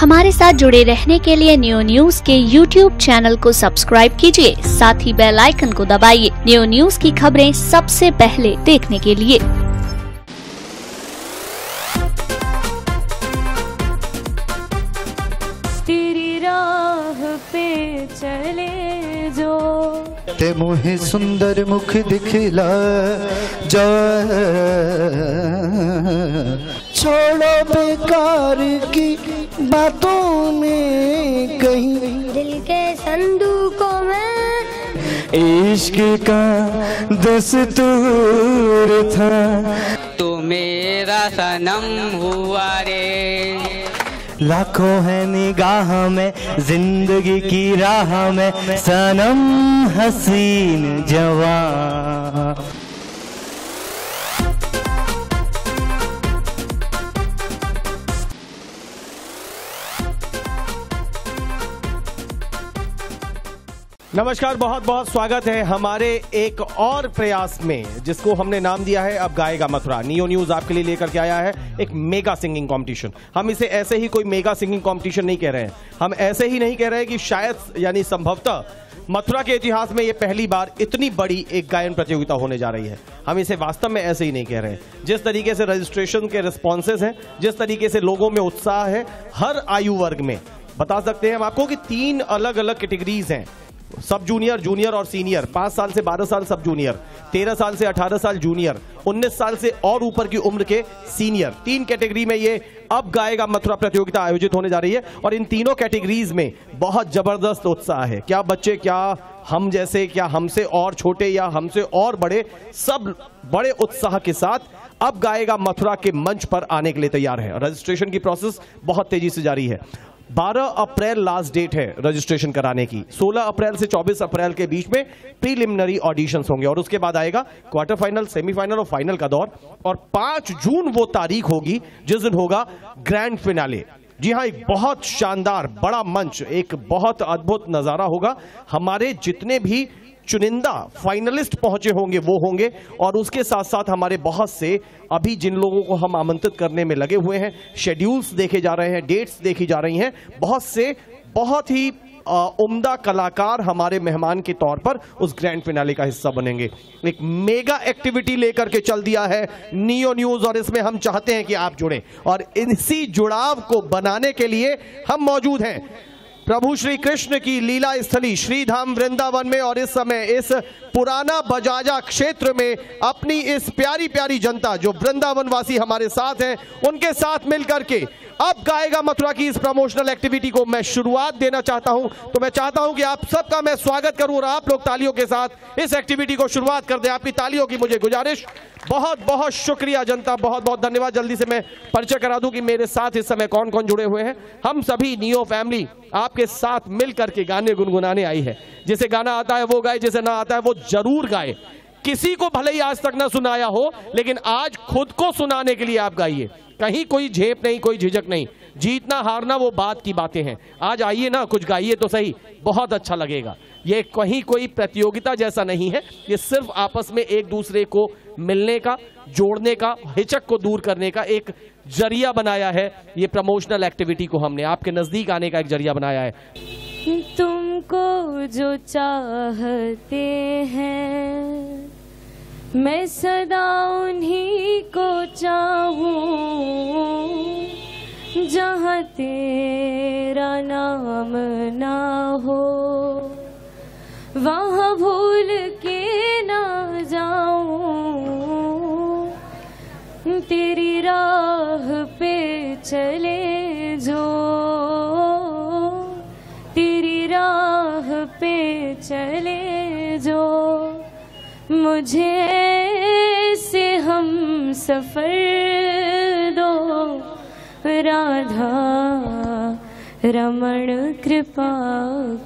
हमारे साथ जुड़े रहने के लिए न्यू न्यूज के YouTube चैनल को सब्सक्राइब कीजिए, साथ ही बेल आइकन को दबाइए न्यू न्यूज की खबरें सबसे पहले देखने के लिए। तेरी राह पे चले जो ते मोहे सुंदर मुख दिखला जा, छोड़ो बेकार की बातों में कहीं दिल के संदूकों में इश्क का दस्तूर था, तू मेरा सनम हुआ रे। लाखों है निगाह में जिंदगी की राह में सनम हसीन जवां। नमस्कार, बहुत बहुत स्वागत है हमारे एक और प्रयास में जिसको हमने नाम दिया है अब गाएगा मथुरा। नियो न्यूज आपके लिए लेकर के आया है एक मेगा सिंगिंग कंपटीशन। हम इसे ऐसे ही कोई मेगा सिंगिंग कंपटीशन नहीं कह रहे हैं, हम ऐसे ही नहीं कह रहे हैं कि शायद यानी संभवतः मथुरा के इतिहास में ये पहली बार इतनी बड़ी एक गायन प्रतियोगिता होने जा रही है। हम इसे वास्तव में ऐसे ही नहीं कह रहे हैं। जिस तरीके से रजिस्ट्रेशन के रिस्पॉन्सेज हैं, जिस तरीके से लोगों में उत्साह है, हर आयु वर्ग में बता सकते हैं हम आपको कि 3 अलग अलग कैटेगरीज हैं, सब जूनियर, जूनियर और सीनियर। 5 साल से 12 साल सब जूनियर, 13 साल से 18 साल जूनियर, 19 साल से और ऊपर की उम्र के सीनियर। 3 कैटेगरी में ये अब गाएगा मथुरा प्रतियोगिता आयोजित होने जा रही है और इन तीनों कैटेगरीज में बहुत जबरदस्त उत्साह है। क्या बच्चे, क्या हम जैसे, क्या हमसे और छोटे या हमसे और बड़े, सब बड़े उत्साह के साथ अब गाएगा मथुरा के मंच पर आने के लिए तैयार है। रजिस्ट्रेशन की प्रोसेस बहुत तेजी से जारी है। 12 अप्रैल लास्ट डेट है रजिस्ट्रेशन कराने की। 16 अप्रैल से 24 अप्रैल के बीच में प्रीलिमिनरी ऑडिशंस होंगे और उसके बाद आएगा क्वार्टर फाइनल, सेमीफाइनल और फाइनल का दौर। और 5 जून वो तारीख होगी जिस दिन होगा ग्रैंड फिनाले। जी हाँ, एक बहुत शानदार बड़ा मंच, एक बहुत अद्भुत नजारा होगा। हमारे जितने भी चुनिंदा फाइनलिस्ट पहुंचे होंगे वो होंगे और उसके साथ साथ हमारे बहुत से अभी जिन लोगों को हम आमंत्रित करने में लगे हुए हैं, शेड्यूल्स देखे जा रहे हैं, डेट्स देखी जा रही हैं, बहुत से बहुत ही उम्दा कलाकार हमारे मेहमान के तौर पर उस ग्रैंड फिनाले का हिस्सा बनेंगे। एक मेगा एक्टिविटी लेकर के चल दिया है नियो न्यूज और इसमें हम चाहते हैं कि आप जुड़े और इसी जुड़ाव को बनाने के लिए हम मौजूद हैं प्रभु श्री कृष्ण की लीला स्थली श्रीधाम वृंदावन में। और इस समय इस पुराना बजाजा क्षेत्र में अपनी इस प्यारी प्यारी जनता जो वृंदावन वासी हमारे साथ हैं, उनके साथ मिलकर के अब गाएगा मथुरा की इस प्रमोशनल एक्टिविटी को मैं शुरुआत देना चाहता हूं। तो मैं चाहता हूं कि आप सबका मैं स्वागत करूं और आप लोग तालियों के साथ इस एक्टिविटी को शुरुआत कर दें। आपकी तालियों की मुझे गुजारिश। बहुत बहुत शुक्रिया जनता, बहुत बहुत धन्यवाद। जल्दी से मैं परिचय करा दूं कि मेरे साथ इस समय कौन कौन जुड़े हुए हैं। हम सभी नियो फैमिली आपके साथ मिलकर के गाने गुनगुनाने आई है। जिसे गाना आता है वो गाए, जिसे ना आता है वो जरूर गाए। किसी को भले ही आज तक ना सुनाया हो, लेकिन आज खुद को सुनाने के लिए आप गाइए। कहीं कोई झेप नहीं, कोई झिझक नहीं। जीतना हारना वो बात की बातें हैं। आज आइए ना, कुछ गाइए तो सही, बहुत अच्छा लगेगा। ये कहीं कोई प्रतियोगिता जैसा नहीं है, ये सिर्फ आपस में एक दूसरे को मिलने का, जोड़ने का, हिचक को दूर करने का एक जरिया बनाया है। ये प्रमोशनल एक्टिविटी को हमने आपके नजदीक आने का एक जरिया बनाया है। तुमको जो चाहते हैं मैं सदा उन्हीं को चाहूं, जहां तेरा नाम ना हो वहां भूल के ना जाऊं। तेरी राह पे चले जो, तेरी राह पे चले जो, मुझे से हम सफर दो राधा रमण कृपा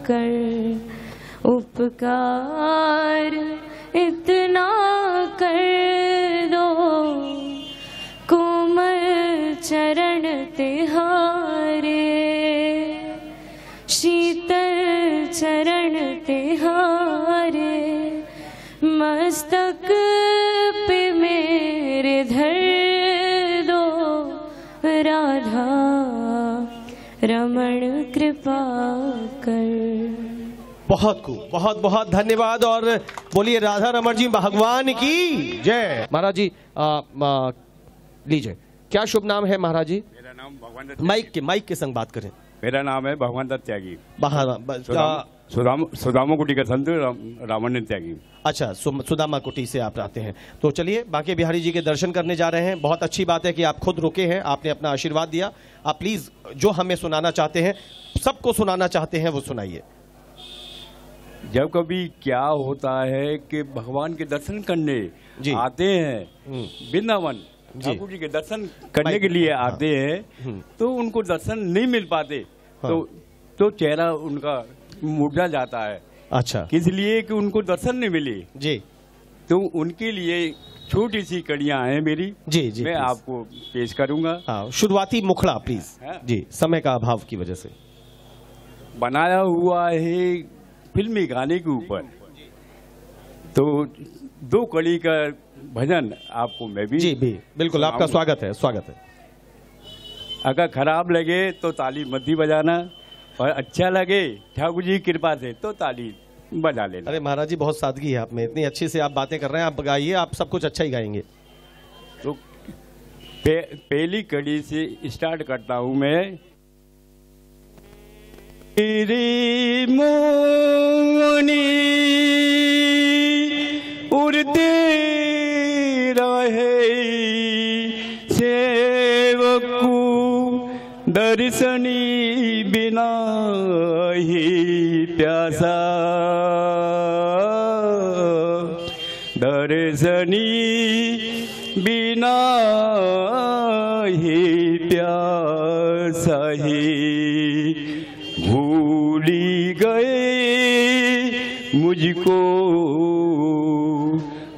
कर, उपकार इतना कर दो, कोमल चरण तिहारे, शीतल चरण तिहारे, मस्तक पे मेरे धर दो राधा रमण कृपा कर। बहुत खूब, बहुत बहुत धन्यवाद और बोलिए राधा रमण जी भगवान की जय। महाराज जी लीजिए, क्या शुभ नाम है महाराज जी? मेरा नाम भगवान दत्त। माइक के संग बात करें। मेरा नाम है भगवान दत्त त्यागी। सुदामा कुटी का संत रामानंद त्यागी। अच्छा, सुदामा कुटी से आप आते हैं। तो चलिए बांके बिहारी जी के दर्शन करने जा रहे हैं। बहुत अच्छी बात है कि आप खुद रुके हैं, आपने अपना आशीर्वाद दिया। आप प्लीज जो हमें सुनाना चाहते हैं, सबको सुनाना चाहते हैं, वो सुनाइए। जब कभी क्या होता है कि भगवान के दर्शन करने आते हैं वृंदावन, ठाकुर जी के दर्शन करने के लिए आते हैं, तो उनको दर्शन नहीं मिल पाते। तो चेहरा उनका मुरझा जाता है। अच्छा, किस लिए कि उनको दर्शन नहीं मिले जी। तो उनके लिए छोटी सी कड़ियां हैं मेरी, जी मैं आपको पेश करूंगा। हाँ, शुरुआती मुखड़ा प्लीज। जी, समय का अभाव की वजह से बनाया हुआ है फिल्मी गाने के ऊपर। तो 2 कड़ी का भजन आपको मैं भी जी बिल्कुल, आपका स्वागत है, स्वागत है। अगर खराब लगे तो ताली मत ही बजाना, और अच्छा लगे ठाकुर जी की कृपा से तो ताली बजा लेना। अरे महाराज जी, बहुत सादगी है आप में, इतनी अच्छी से आप बातें कर रहे हैं। आप गाइए, आप सब कुछ अच्छा ही गाएंगे। तो पहली कड़ी से स्टार्ट करता हूं मैं। तेरी मोहनी उड़ते रहे सेवकू दर्शनी बिना ही प्यासा, दर्शनी बिना ही प्यासा ही भूली गए मुझको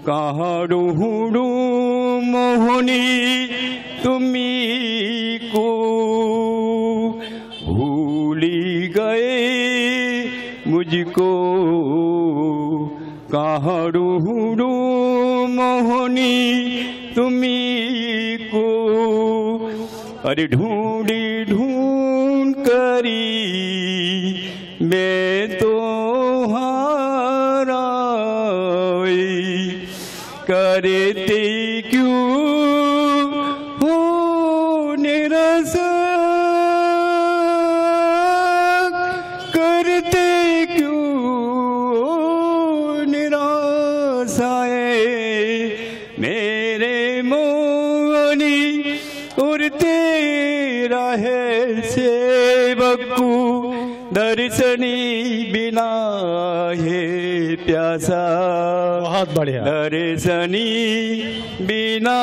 कहाँ ढूंढूं मोहनी तुम्ही को, भूली गए मुझको कहाँ ढूंढूं मोहनी तुम्ही को। अरे ढूंढी ढूंढ करी मैं तो हारा करते क्यों हो निराश, करते क्यों निराशाए मेरे मोहनी उड़ते रहे सेवकू दर्शनी बिना है प्यासा। बहुत बढ़िया। दर्शनी बिना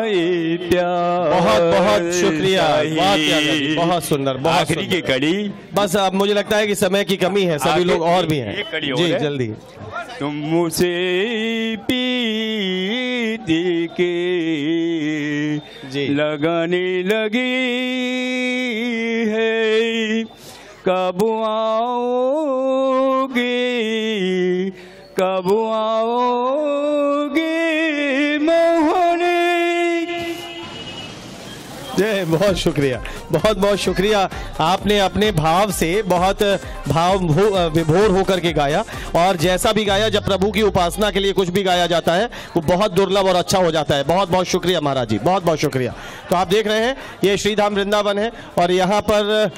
है प्यासा। बहुत बहुत शुक्रिया, बहुत सुंदर, बहुत आखिरी की कड़ी। बस अब मुझे लगता है कि समय की कमी है, सभी लोग और भी हैं। जी जल्दी। तुम मुझसे पीती के लगाने लगी है, कब आओगे कब आओगे मोहनी। जय, बहुत शुक्रिया, बहुत बहुत शुक्रिया। आपने अपने भाव से बहुत भाव विभोर होकर के गाया, और जैसा भी गाया, जब प्रभु की उपासना के लिए कुछ भी गाया जाता है वो बहुत दुर्लभ और अच्छा हो जाता है। बहुत बहुत शुक्रिया महाराज जी, बहुत बहुत शुक्रिया। तो आप देख रहे हैं ये श्रीधाम वृंदावन है, और यहाँ पर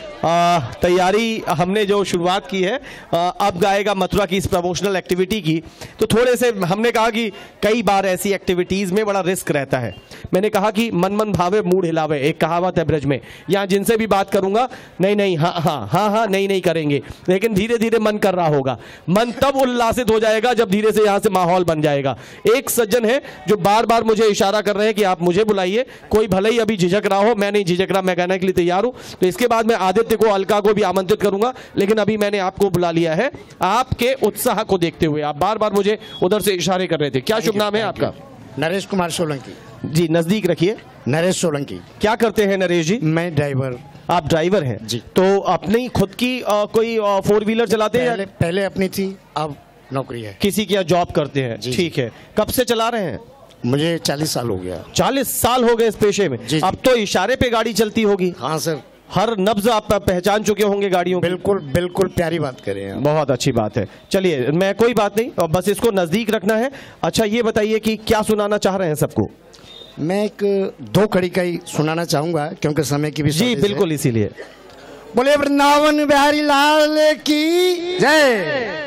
तैयारी हमने जो शुरुआत की है, अब गाएगा मथुरा की इस प्रमोशनल एक्टिविटी की। तो थोड़े से हमने कहा कि कई बार ऐसी एक्टिविटीज में बड़ा रिस्क रहता है। मैंने कहा कि मन मन भावे मूड हिलावे, एक कहावत है ब्रज में। यहाँ जिनसे भी बात करूंगा, नहीं नहीं हाँ हाँ हाँ हाँ नहीं नहीं करेंगे, लेकिन धीरे धीरे मन कर रहा होगा। मन तब उल्लासित हो जाएगा जब धीरे से यहाँ से माहौल बन जाएगा। एक सज्जन है जो बार बार मुझे इशारा कर रहे हैं कि आप मुझे बुलाइए, कोई भले ही अभी झिझक रहा हो, मैं नहीं झिझक रहा, मैं गाने के लिए तैयार हूं। तो इसके बाद मैं आदित्य को, अलका को भी आमंत्रित करूंगा, लेकिन अभी मैंने आपको बुला लिया है आपके उत्साह को देखते हुए। आप बार बार मुझे उधर से इशारे कर रहे थे। क्या शुभ नाम है आपका? नरेश कुमार सोलंकी। जी नजदीक रखिए। नरेश सोलंकी। क्या करते हैं नरेश जी? मैं ड्राइवर। आप ड्राइवर हैं जी। तो अपनी खुद की कोई 4 व्हीलर चलाते हैं? पहले अपनी थी, अब नौकरी है। किसी की जॉब करते हैं? ठीक है। कब से चला रहे हैं? मुझे 40 साल हो गया। 40 साल हो गए इस पेशे में? जी। अब तो इशारे पे गाड़ी चलती होगी। हाँ सर। हर नब्ज आप पहचान चुके होंगे गाड़ियों की। बिल्कुल बिल्कुल प्यारी बात करें आप। बहुत अच्छी बात है। चलिए, मैं कोई बात नहीं, और बस इसको नजदीक रखना है। अच्छा, ये बताइए कि क्या सुनाना चाह रहे हैं सबको? मैं एक 2 कड़ी का ही सुनाना चाहूंगा क्योंकि समय की भी जी बिल्कुल, इसीलिए। बोले वृंदावन बिहारी लाल की जय।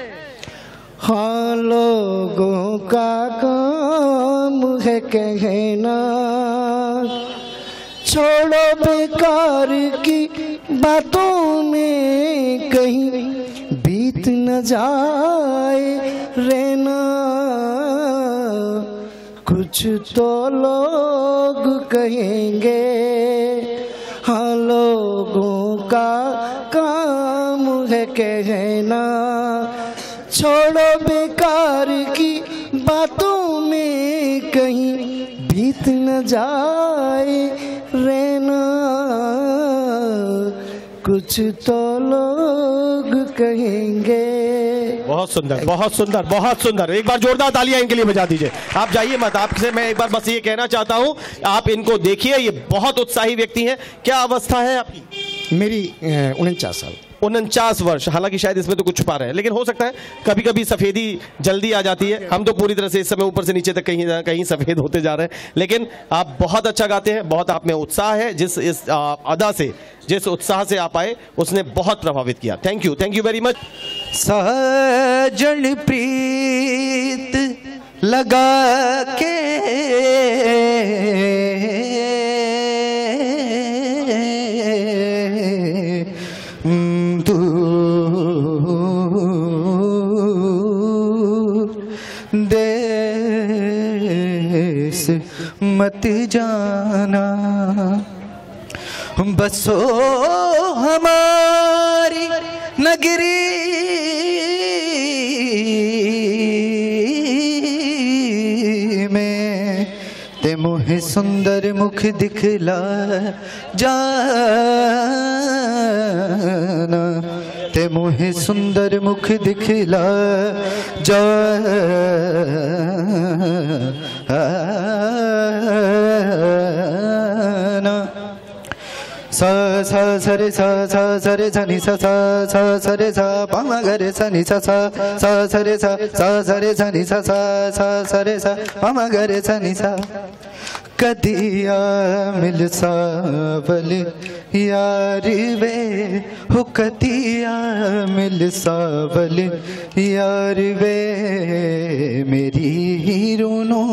हाँ, लोगों का काम है कहना, छोड़ो बेकार की बातों में कहीं बीत न जाए रहना। कुछ तो लोग कहेंगे, हाँ लोगों का काम है कहना, छोड़ो बेकार की बातों में कहीं बीत न जाए रहना। कुछ तो लोग कहेंगे। बहुत सुंदर, बहुत सुंदर, बहुत सुंदर। एक बार जोरदार तालियां इनके लिए बजा दीजिए। आप जाइए मत, आपसे मैं एक बार बस ये कहना चाहता हूं, आप इनको देखिए, ये बहुत उत्साही व्यक्ति हैं। क्या अवस्था है आपकी? मेरी 49 साल। 49 वर्ष। हालांकि शायद इसमें तो कुछ छुपा रहे हैं, लेकिन हो सकता है कभी कभी सफेदी जल्दी आ जाती है। हम तो पूरी तरह से इस समय ऊपर से नीचे तक कहीं कहीं सफेद होते जा रहे हैं, लेकिन आप बहुत अच्छा गाते हैं, बहुत आप में उत्साह है। जिस इस अदा से, जिस उत्साह से आप आए, उसने बहुत प्रभावित किया। Thank you very much. सजन प्रीत लगा के देश मत जाना, बसो हमारी नगरी में, ते मुहे सुंदर मुख दिखला जाना, ते मुहे सुंदर मुख दिखला जाना। सा सा सरे सा सा सरे धनी सा सा सा सरे सा पामा गरे सनी सा सा सा सरे सा सा सरे धनी सा सा सा सरे सा पामा गरे सनी सा। कदिया मिल सावल यार वे हो, कदिया मिल सावल यार वे, मेरी हीरोनो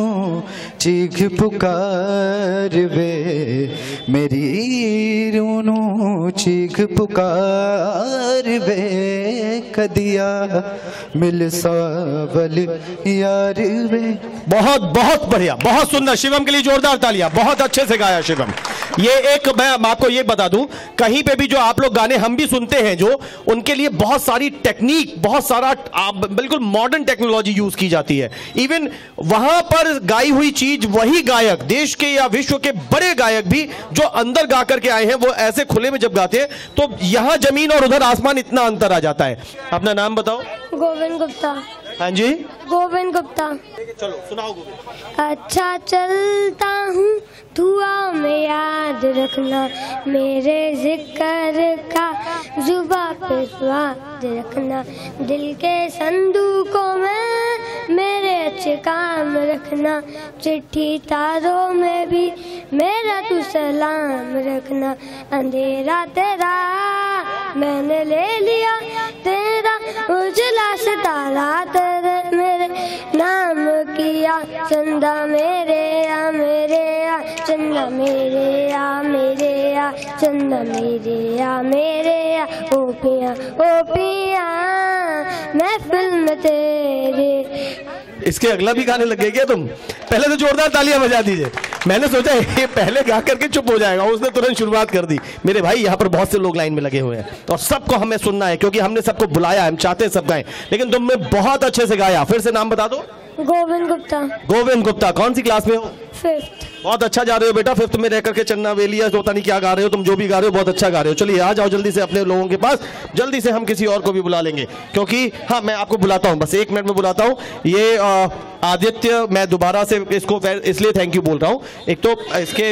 चीख पुकार वे, मेरी हीरोनो चीख पुकार वे, कदिया मिल सावल यार वे। बहुत बहुत बढ़िया, बहुत सुंदर। शिवम के लिए जोरदार तालियां। बहुत अच्छे से गाया शिवम। ये एक, मैं आपको ये बता दूं, कहीं पे भी जो आप लोग गाने हम भी सुनते हैं, जो उनके लिए बहुत सारी टेक्निक, बहुत सारा बिल्कुल मॉडर्न टेक्नोलॉजी यूज की जाती है। इवन वहां पर गाई हुई चीज वही गायक, देश के या विश्व के बड़े गायक भी जो अंदर गा करके आए हैं, वो ऐसे खुले में जब गाते हैं तो यहां जमीन और उधर आसमान इतना अंतर आ जाता है। अपना नाम बताओ। गोविंद गुप्ता। हाँ जी, गोविंद गुप्ता। चलो सुनाओ गोविंद। अच्छा चलता हूँ दुआ में याद रखना, मेरे जिक्र का जुबा पे स्वाद रखना, दिल के संदूकों में मेरे अच्छे काम रखना, चिट्ठी तारों में भी मेरा तू सलाम रखना, अंधेरा तेरा मैंने ले लिया तेरा, उजला सितारा तेरे मेरे नाम किया, चंदा मेरे आ मेरे आ, चंदा मेरे आ मेरे आ, चंदा मेरे आ मेरे आ, ओ पिया महफिल में तेरे। इसके अगला भी गाने लग गए क्या तुम? पहले तो जोरदार तालियां बजा दीजिए। मैंने सोचा ये पहले गा करके चुप हो जाएगा, उसने तुरंत शुरुआत कर दी। मेरे भाई यहाँ पर बहुत से लोग लाइन में लगे हुए हैं और सबको हमें सुनना है, क्योंकि हमने सबको बुलाया, हम चाहते हैं सब गाएं, लेकिन तुमने बहुत अच्छे से गाया। फिर से नाम बता दो। गोविंद गुप्ता। गोविंद गुप्ता। कौन सी क्लास में हो? 5th। बहुत अच्छा जा रहे हो बेटा, फिफ्थ में रह करके चन्ना बेलिया तो पता नहीं क्या गा रहे हो तुम, जो भी गा रहे हो बहुत अच्छा गा रहे हो। चलिए आ जाओ जल्दी से अपने लोगों के पास, जल्दी से हम किसी और को भी बुला लेंगे, क्योंकि हाँ मैं आपको बुलाता हूँ, बस 1 मिनट में बुलाता हूँ। ये आदित्य, मैं दोबारा से इसको इसलिए थैंक यू बोल रहा हूँ, एक तो इसके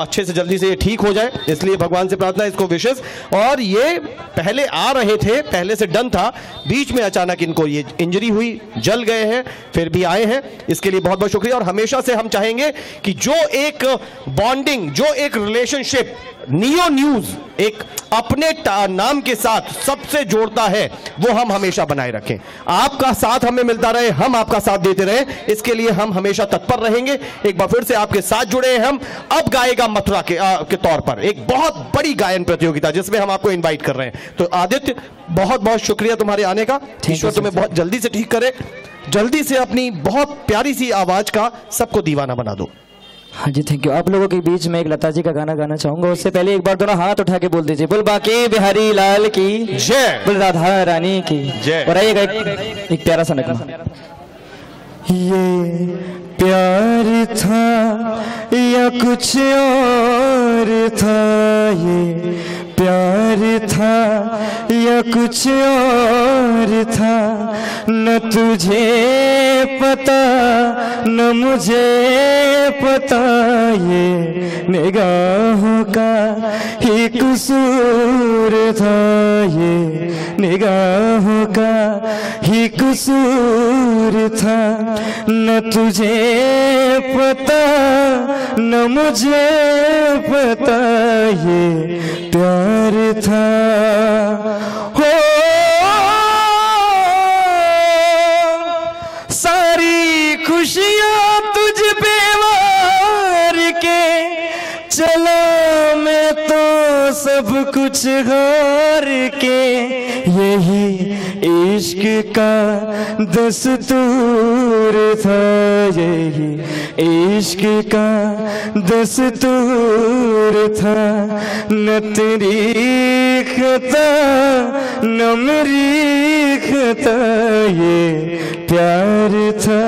अच्छे से जल्दी से ये ठीक हो जाए, इसलिए भगवान से प्रार्थना, इसको विशेष। और ये पहले आ रहे थे, पहले से डन था, बीच में अचानक इनको ये इंजरी हुई, जल गए हैं, फिर भी आए हैं, इसके लिए बहुत बहुत शुक्रिया। और हमेशा से हम चाहेंगे कि जो एक बॉन्डिंग, जो एक रिलेशनशिप नियो न्यूज एक अपने नाम के साथ सबसे जोड़ता है, वो हम हमेशा बनाए रखें। आपका साथ हमें मिलता रहे, हम आपका साथ देते रहे, इसके लिए हम हमेशा तत्पर रहेंगे। एक बार फिर से आपके साथ जुड़े हैं हम। अब गाएगा मथुरा के तौर पर एक बहुत बड़ी गायन प्रतियोगिता जिसमें हम आपको इनवाइट कर रहे हैं। तो आदित्य बहुत बहुत शुक्रिया तुम्हारे आने का, ईश्वर तुम्हें बहुत जल्दी से ठीक करे, जल्दी से अपनी बहुत प्यारी सी आवाज का सबको दीवाना बना दो। हाँ जी थैंक यू। आप लोगों के बीच में एक लता जी का गाना गाना चाहूंगा, उससे पहले एक बार दोनों हाथ उठा के बोल दीजिए, बोल बाकी बिहारी लाल की जय, बोल राधा रानी की जय। और आइएगा एक प्यारा सा नगमा। ये प्यार था या कुछ और था, ये प्यार था या कुछ और था, न तुझे पता न मुझे पता, ये निगाहों का ही कसूर था, ये निगाहों का ही कसूर था, न तुझे पता न मुझे पता, ये प्यार था। हो सारी खुशियां तुझ पे वार के चला मैं तो सब कुछ हार के, यही इश्क का दस्तूर था, यही इश्क का दस्तूर था, न तेरी खता न मेरी खता, ये प्यार था।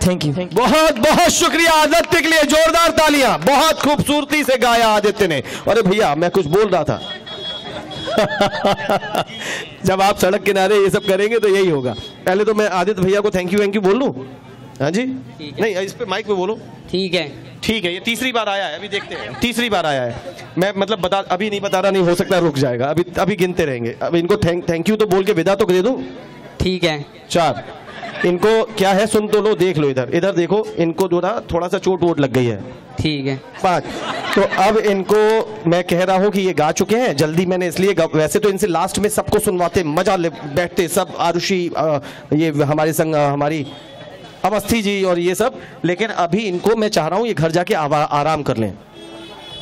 Thank you. बहुत बहुत शुक्रिया आदित्य के लिए, जोरदार तालियां। बहुत खूबसूरती से गाया आदित्य ने। अरे भैया मैं कुछ बोल रहा था जब आप सड़क किनारे ये सब करेंगे तो यही होगा। पहले तो मैं आदित्य भैया को थैंक यू बोल लूं। हाँ जी नहीं, इस पे माइक पे बोलो। ठीक है ठीक है। ये तीसरी बार आया है, अभी देखते हैं, तीसरी बार आया है। मैं मतलब अभी नहीं बता रहा, नहीं हो सकता रुक जाएगा, अभी गिनते रहेंगे। अब इनको थैंक यू तो बोल के विदा तो दे दूं। ठीक है। 4 इनको क्या है सुन तो लो, देख लो, इधर देखो, इनको थोड़ा सा चोट वोट लग गई है। ठीक है। 5 तो अब इनको मैं कह रहा हूँ कि ये गा चुके हैं, जल्दी मैंने इसलिए वैसे तो इनसे लास्ट में सबको सुनवाते, मजा बैठते सब, आरुषि ये हमारे संग हमारी अवस्थी जी और ये सब, लेकिन अभी इनको मैं चाह रहा हूँ ये घर जाके आराम कर लें।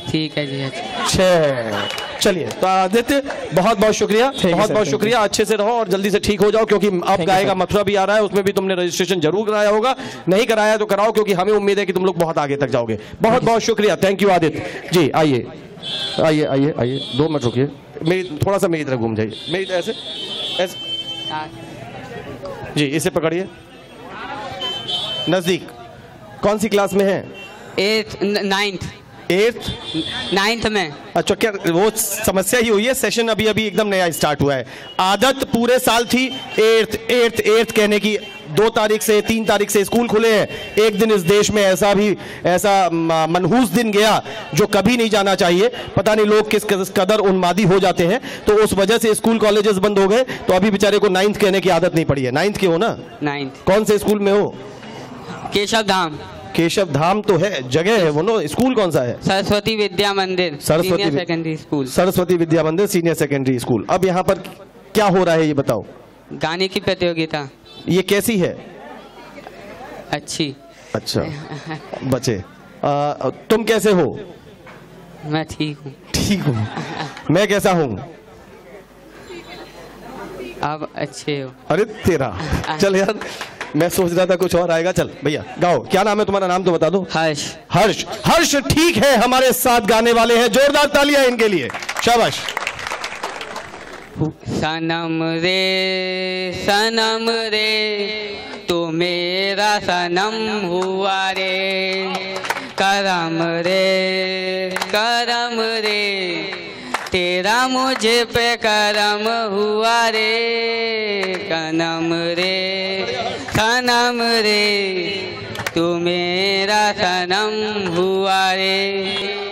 ठीक है जी। 6 चलिए। तो आदित्य बहुत बहुत शुक्रिया, बहुत बहुत शुक्रिया, अच्छे से रहो और जल्दी से ठीक हो जाओ, क्योंकि अब गाएगा मथुरा भी आ रहा है, उसमें भी तुमने रजिस्ट्रेशन जरूर कराया होगा, नहीं कराया तो कराओ, क्योंकि हमें उम्मीद है कि तुम लोग बहुत आगे तक जाओगे। बहुत बहुत शुक्रिया, थैंक यू आदित्य जी। आइए आइए आइए आइए, 2 मिनट रुकिए, मेरी थोड़ा सा मेरी तरफ घूम जाइए, मेरी ऐसे जी, इसे पकड़िए, नजदीक। कौन सी क्लास में है? 8th 9th में। अच्छा, क्या वो समस्या ही हुई है, सेशन अभी एकदम नया स्टार्ट हुआ है। आदत पूरे साल थी 8th कहने की। 2 तारीख से 3 तारीख से स्कूल खुले हैं। एक दिन इस देश में ऐसा मनहूस दिन गया जो कभी नहीं जाना चाहिए। पता नहीं लोग किस कदर उन्मादी हो जाते हैं, तो उस वजह से स्कूल कॉलेजेस बंद हो गए। तो अभी बेचारे को 9th कहने की आदत नहीं पड़ी है। 9th के हो ना? 9th। कौन से स्कूल में हो? केशव धाम। केशव धाम तो है, जगह है वो, नो स्कूल कौन सा है? सरस्वती विद्या मंदिर, सरस्वती सेकेंडरी स्कूल, सरस्वती विद्या मंदिर सीनियर सेकेंडरी स्कूल। अब यहाँ पर क्या हो रहा है ये बताओ? गाने की प्रतियोगिता। ये कैसी है? अच्छी। अच्छा बचे। तुम कैसे हो? मैं ठीक हूँ। ठीक हूँ। मैं कैसा हूँ? आप अच्छे हो। अरे तेरा, चल यार, मैं सोच रहा था कुछ और आएगा। चल भैया गाओ, क्या नाम है तुम्हारा? नाम तो बता दो। हर्ष। हर्ष, हर्ष ठीक है, हमारे साथ गाने वाले हैं, जोरदार तालियां इनके लिए, शाबाश। सनम रे तो मेरा सनम हुआ रे, करम रे तेरा मुझे पे करम हुआ रे, सनम रे तू मेरा सनम हुआ रे।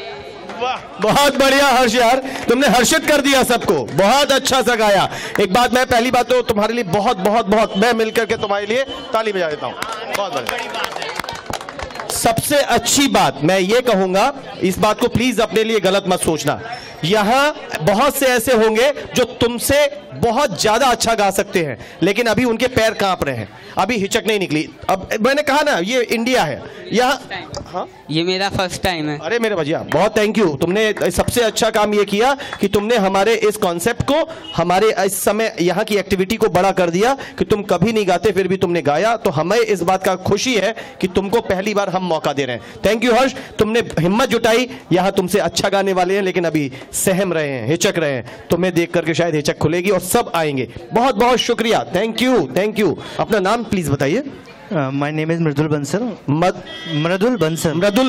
बहुत बढ़िया हर्ष यार, तुमने हर्षित कर दिया सबको, बहुत अच्छा सा गाया। एक बात मैं पहली बात तो तुम्हारे लिए बहुत बहुत बहुत मैं मिलकर के तुम्हारे लिए ताली बजा देता हूँ। बहुत बढ़िया। सबसे अच्छी बात मैं ये कहूंगा, इस बात को प्लीज अपने लिए गलत मत सोचना, यहां बहुत से ऐसे होंगे जो तुमसे बहुत ज्यादा अच्छा गा सकते हैं, लेकिन अभी उनके पैर कांप रहे हैं, अभी हिचक नहीं निकली। अब मैंने कहा ना ये इंडिया है यहाँ। हाँ ये मेरा फर्स्ट टाइम है। अरे मेरे भैया बहुत थैंक यू, तुमने सबसे अच्छा काम ये किया कि तुमने हमारे इस कॉन्सेप्ट को, हमारे इस समय यहाँ की एक्टिविटी को बड़ा कर दिया कि तुम कभी नहीं गाते फिर भी तुमने गाया। तो हमें इस बात का खुशी है कि तुमको पहली बार हम मौका दे रहे हैं। थैंक यू हर्ष, तुमने हिम्मत जुटाई। यहाँ तुमसे अच्छा गाने वाले हैं लेकिन अभी सहम रहे हैं, हिचक रहे हैं, तुम्हें देख करके शायद हिचक खुलेगी और सब आएंगे। बहुत बहुत शुक्रिया, थैंक यू थैंक यू। अपना नाम प्लीज बताइए। माय नेम इज मृदुल बंसल। मृदुल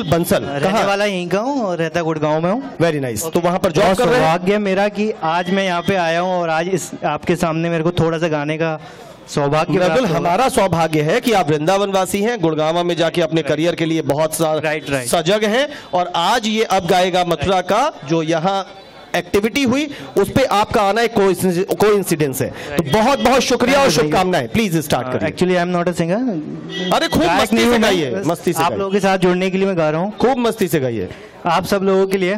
बंसल रहने वाला यहीं का हूँ और रहता गुड़गांव में हूँ। Very nice. तो वहाँ पर जॉब कर रहे हैं। सौभाग्य मेरा कि आज मैं यहाँ पे आया हूँ और आज इस आपके सामने मेरे को थोड़ा सा गाने का सौभाग्य। मृदुल हमारा सौभाग्य है कि आप वृंदावन वासी हैं, गुड़गांव में जाके अपने करियर के लिए बहुत सारा सजग हैं, और आज ये अब गाएगा मथुरा का जो यहाँ एक्टिविटी हुई उस पे आपका आना एक कोइंसिडेंस है। तो बहुत बहुत शुक्रिया और शुभकामनाएं। प्लीज स्टार्ट करिए। Actually I am not a singer. अरे खूब मस्ती से गाइए, मस्ती से। आप लोगों के साथ जुड़ने के लिए मैं गा रहा हूँ, खूब मस्ती से गाइए। आप सब लोगों के लिए।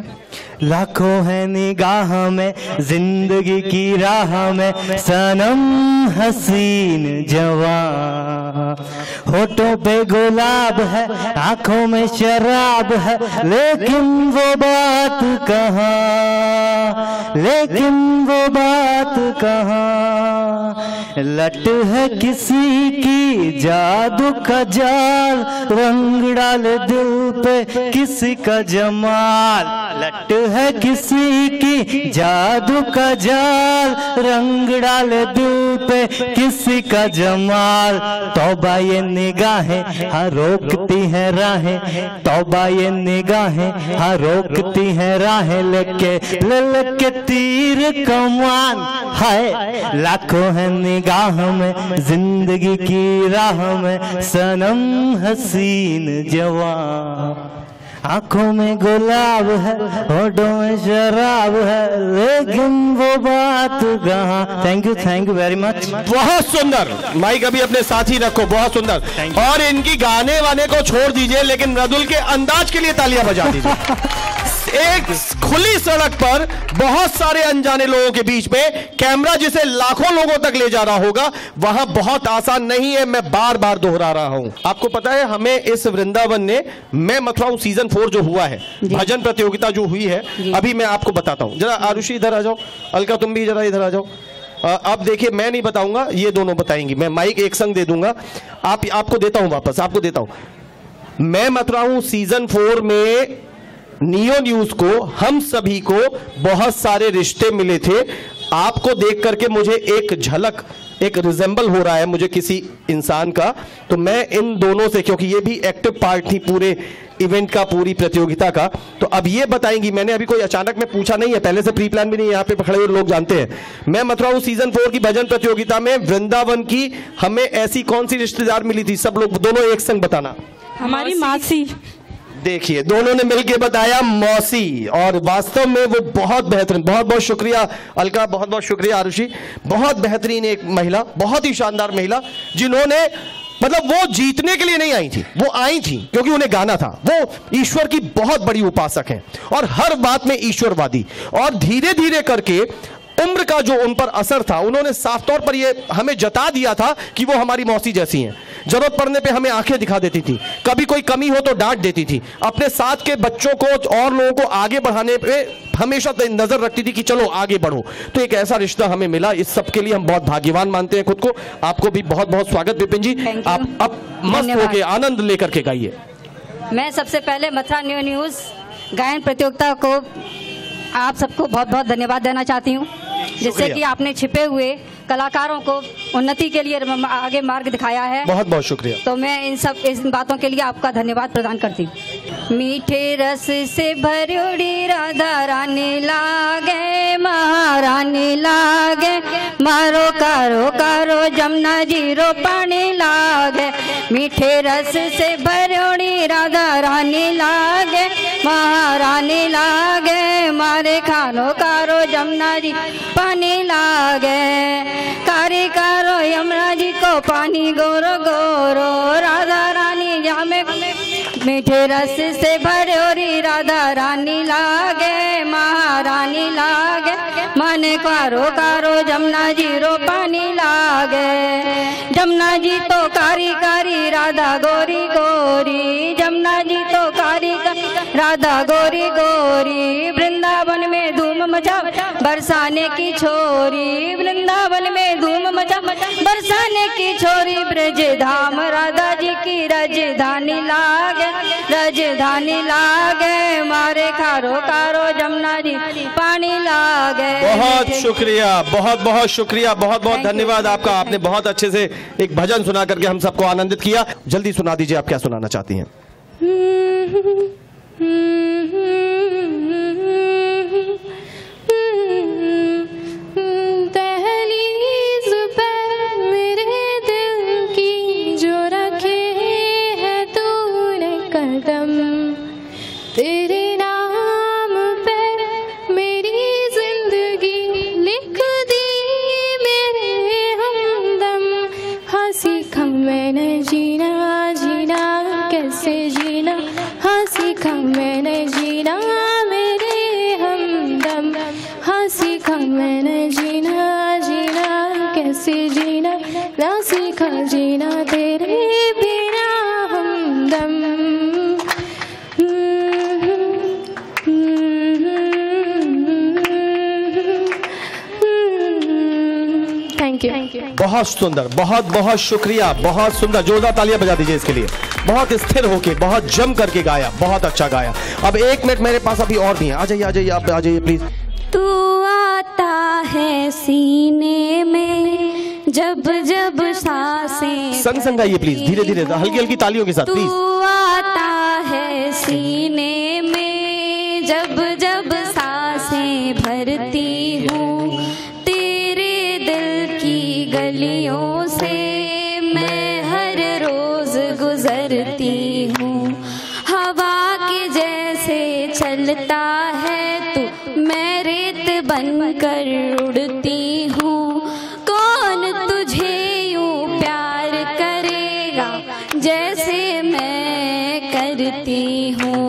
लाखों है निगाह में जिंदगी की राह में सनम हसीन जवां, होठों पे गुलाब है आंखों में शराब है, लेकिन वो बात कहाँ, लेकिन वो बात कहाँ। लट है किसी की जादू का जाल, रंग डाल दिल पे किसी का जमाल। लट है किसी की जादू का जाल, रंग डाल दिल पे किसी का जमाल। तौबा ये निगाहें हाँ रोकती है राहें, तौबा ये निगाहें हाँ रोकती है राहें, लेके तीर कमान है। लाखों है निगाह में जिंदगी की राह में सनम हसीन जवां, आंखों में गुलाब है होठों में शराब है, लेकिन वो बात कहाँ। Thank you very much. बहुत सुंदर। माइक अभी अपने साथ ही रखो, बहुत सुंदर। और इनकी गाने वाने को छोड़ दीजिए, लेकिन मृदुल के अंदाज के लिए तालियां बजा दीजिए। एक खुली सड़क पर बहुत सारे अनजाने लोगों के बीच में कैमरा जिसे लाखों लोगों तक ले जा रहा होगा, वहां बहुत आसान नहीं है। मैं बार बार दोहरा रहा हूं। आपको पता है हमें इस वृंदावन ने मैं मथुरा हूं सीजन 4 जो हुआ है, भजन प्रतियोगिता जो हुई है, अभी मैं आपको बताता हूं। जरा आरुषि इधर आ जाओ, अलका तुम भी जरा इधर आ जाओ। अब देखिए मैं नहीं बताऊंगा, ये दोनों बताएंगी। मैं माइक एक संग दे दूंगा, आपको देता हूं वापस, आपको देता हूं। मैं मथुरा हूं सीजन 4 में नियो न्यूज को, हम सभी को बहुत सारे रिश्ते मिले थे। आपको देख करके मुझे एक झलक, एक रिजेंबल हो रहा है मुझे किसी इंसान का। तो मैं इन दोनों से, क्योंकि ये भी एक्टिव पार्ट थी पूरे इवेंट का, पूरी प्रतियोगिता का, तो अब ये बताएंगी। मैंने अभी कोई अचानक में पूछा नहीं है, पहले से प्री प्लान भी नहीं है, यहाँ पे खड़े हुए लोग जानते हैं। मैं मथुरा हूँ सीजन 4 की भजन प्रतियोगिता में वृंदावन की हमें ऐसी कौन सी रिश्तेदार मिली थी? सब लोग दोनों एक संग बताना। हमारी मासी। देखिए दोनों ने मिलकर बताया मौसी, और वास्तव में वो बहुत बेहतरीन। बहुत बहुत शुक्रिया अलका, बहुत बहुत शुक्रिया आरुषि। बहुत बेहतरीन एक महिला, बहुत ही शानदार महिला, जिन्होंने मतलब वो जीतने के लिए नहीं आई थी, वो आई थी क्योंकि उन्हें गाना था। वो ईश्वर की बहुत बड़ी उपासक हैं और हर बात में ईश्वरवादी, और धीरे धीरे करके उम्र का जो उन पर असर था, उन्होंने साफ तौर पर ये हमें जता दिया था कि वो हमारी मौसी जैसी हैं। जरूरत पड़ने पे हमें आंखें दिखा देती थी, कभी कोई कमी हो तो डांट देती थी, अपने साथ के बच्चों को और लोगों को आगे बढ़ाने पे हमेशा नजर रखती थी कि चलो आगे बढ़ो। तो एक ऐसा रिश्ता हमें मिला, इस सब के लिए हम बहुत भाग्यवान मानते हैं खुद को। आपको भी बहुत बहुत स्वागत विपिन जी। आप अब मस्त होके आनंद लेकर के गाइए। मैं सबसे पहले मथुरा न्यू न्यूज गायन प्रतियोगिता को आप सबको बहुत बहुत धन्यवाद देना चाहती हूँ। जिससे कि आपने छिपे हुए कलाकारों को उन्नति के लिए आगे मार्ग दिखाया है। बहुत बहुत शुक्रिया। तो मैं इन बातों के लिए आपका धन्यवाद प्रदान करती हूँ। मीठे रस से भरोड़ी राधा रानी लागे, महारानी लागे, मारो कारो कारो जमुना जीरो पानी लागे। मीठे रस से भरोड़ी राधा रानी लागे, महारानी लागे, मारे खानो कारो जमुना जी पानी लागे। कारी कारो यमुना जी को पानी गोरो गोरो, राधा रानी जामे मीठे रस से भरोरी राधा रानी लागे, महारानी लागे, माने कारो कारो जमुना जी रो पानी लागे। जमुना जी तो कारी कारी राधा गोरी गोरी, जमुना जी तो कारी राधा गोरी गोरी। वृंदावन में धूम मचा बरसाने की छोरी, वृंदावन में धूम मचा बरसाने की छोरी। ब्रज धाम राधा जी की राजधानी लागे, राजधानी लागे, मारे खारो कारो जमुना जी पानी लागे। बहुत शुक्रिया, बहुत बहुत शुक्रिया, बहुत बहुत धन्यवाद आपका। आपने बहुत अच्छे से एक भजन सुना करके हम सबको आनंदित किया। जल्दी सुना दीजिए, आप क्या सुनाना चाहती हैं? तेरे नाम पे मेरी जिंदगी लिख दी मेरे हमदम। हाँ सीखा मैंने जीना, जीना कैसे जीना, हाँ सीखा मैंने जीना मेरे हमदम। हाँ सीखा मैंने जीना, जीना कैसे जीना, ना सीखा जीना तेरे बिना हमदम। बहुत सुंदर, बहुत बहुत शुक्रिया, बहुत सुंदर। जोरदार तालियां बजा दीजिए इसके लिए। बहुत स्थिर होके, बहुत जम करके गाया, बहुत अच्छा गाया। अब 1 मिनट मेरे पास अभी और भी है। आ जाइए, आ जाइए, आप आ जाइए प्लीज। तू आता है सीने में जब जब सांसें, संग संग गाइए प्लीज, धीरे धीरे, हल्की हल्की तालियों के साथ प्लीज। तू आता है सीने में जब जब सांसें भरती हूँ, गलियों से मैं हर रोज गुजरती हूँ। हवा के जैसे चलता है तू, मैं रेत बनकर उड़ती हूँ। कौन तुझे यूं प्यार करेगा जैसे मैं करती हूँ।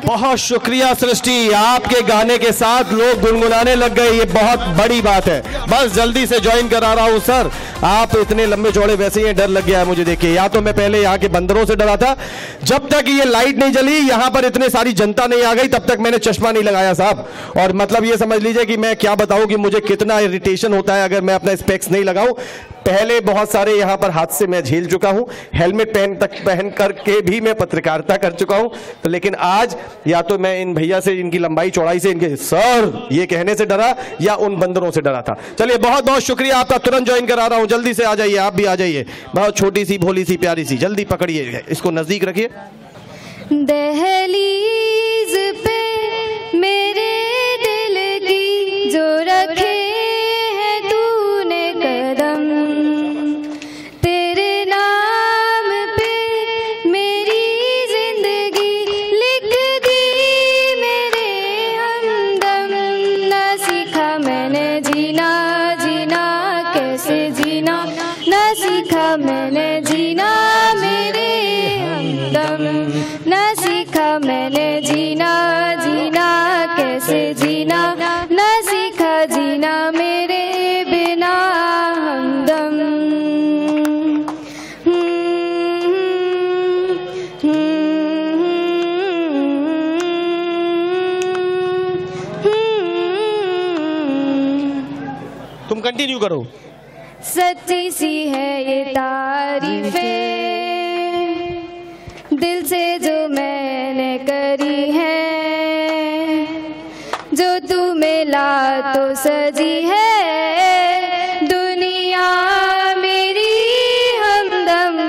बहुत शुक्रिया सृष्टि, आपके गाने के साथ लोग गुनगुनाने लग गए, ये बहुत बड़ी बात है। बस जल्दी से ज्वाइन करा रहा हूँ सर। आप इतने लंबे चौड़े वैसे ही डर लग गया है मुझे देख के। या तो मैं पहले यहाँ के बंदरों से डरा था, जब तक ये लाइट नहीं जली, यहाँ पर इतने सारी जनता नहीं आ गई, तब तक मैंने चश्मा नहीं लगाया साहब। और मतलब ये समझ लीजिए कि मैं क्या बताऊं कि मुझे कितना इरिटेशन होता है अगर मैं अपना स्पेक्स नहीं लगाऊं। पहले बहुत सारे यहाँ पर हादसे मैं झेल चुका हूं, हेलमेट पहन करके भी मैं पत्रकारिता कर चुका हूं। तो लेकिन आज या तो मैं इन भैया से, इनकी लंबाई चौड़ाई से, इनके सर ये कहने से डरा, या उन बंदरों से डरा था। चलिए बहुत बहुत शुक्रिया आपका, तुरंत ज्वाइन करा रहा हूं। जल्दी से आ जाइए, आप भी आ जाइए। बहुत छोटी सी, भोली सी, प्यारी सी, जल्दी पकड़िए, इसको नजदीक रखिए। दहलीज पे मेरे दिल की जो रखे है तूने कदम, तेरे नाम पे मेरी जिंदगी लिख दी मेरे हमदम। ना सीखा मैंने जीना, जीना कैसे जीना, ना सीखा मैंने जीना मेरे हमदम। ना सीखा मैंने जीना, तुम कंटिन्यू करो। सच्ची सी है ये तारीफें दिल से जो मैंने करी है, जो तू मिला तो सजी है दुनिया मेरी हमदम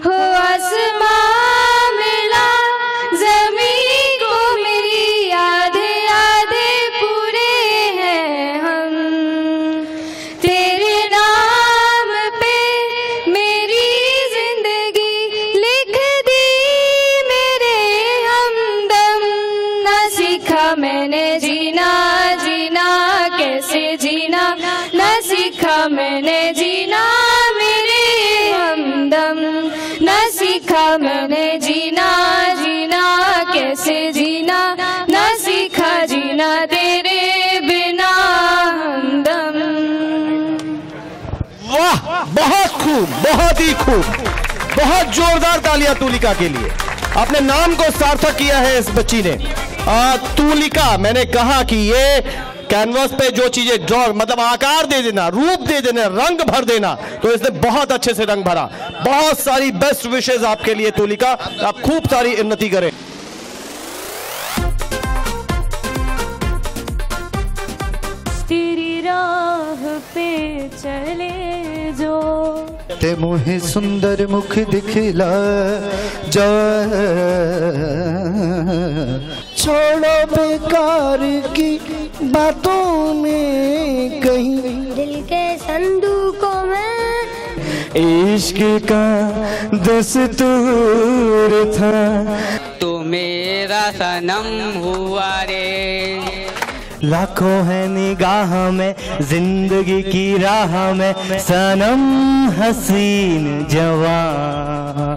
हो। आसमां मिला ज़मीन को मेरी आधे आधे पूरे हैं हम। तेरे नाम पे मेरी जिंदगी लिख दी मेरे हमदम। ना सीखा मैंने जीना जीना कैसे जीना, ना सीखा मैंने जीना मेरे हमदम। ना सीखा मैंने जीना जीना कैसे जीना, ना सीखा जीना तेरे बिना हमदम। वाह, बहुत खूब, बहुत ही खूब, बहुत जोरदार तालियां तुलिका के लिए। अपने नाम को सार्थक किया है इस बच्ची ने। तुलिका, मैंने कहा कि ये कैनवस पे जो चीजें ड्रॉ मतलब आकार दे देना, रूप दे देना, रंग भर देना, तो इसने बहुत अच्छे से रंग भरा। बहुत सारी बेस्ट विशेष आपके लिए तुलिका, आप खूब सारी उन्नति करें। तेरी राह पे चले जो ते मुहे सुंदर मुख दिखला जा, छोड़ो बेकार की बातों में कहीं दिल के संदूकों में इश्क का दस्तूर था। तू मेरा सनम हुआ रे, लाखों है निगाह में जिंदगी की राह में सनम हसीन जवां।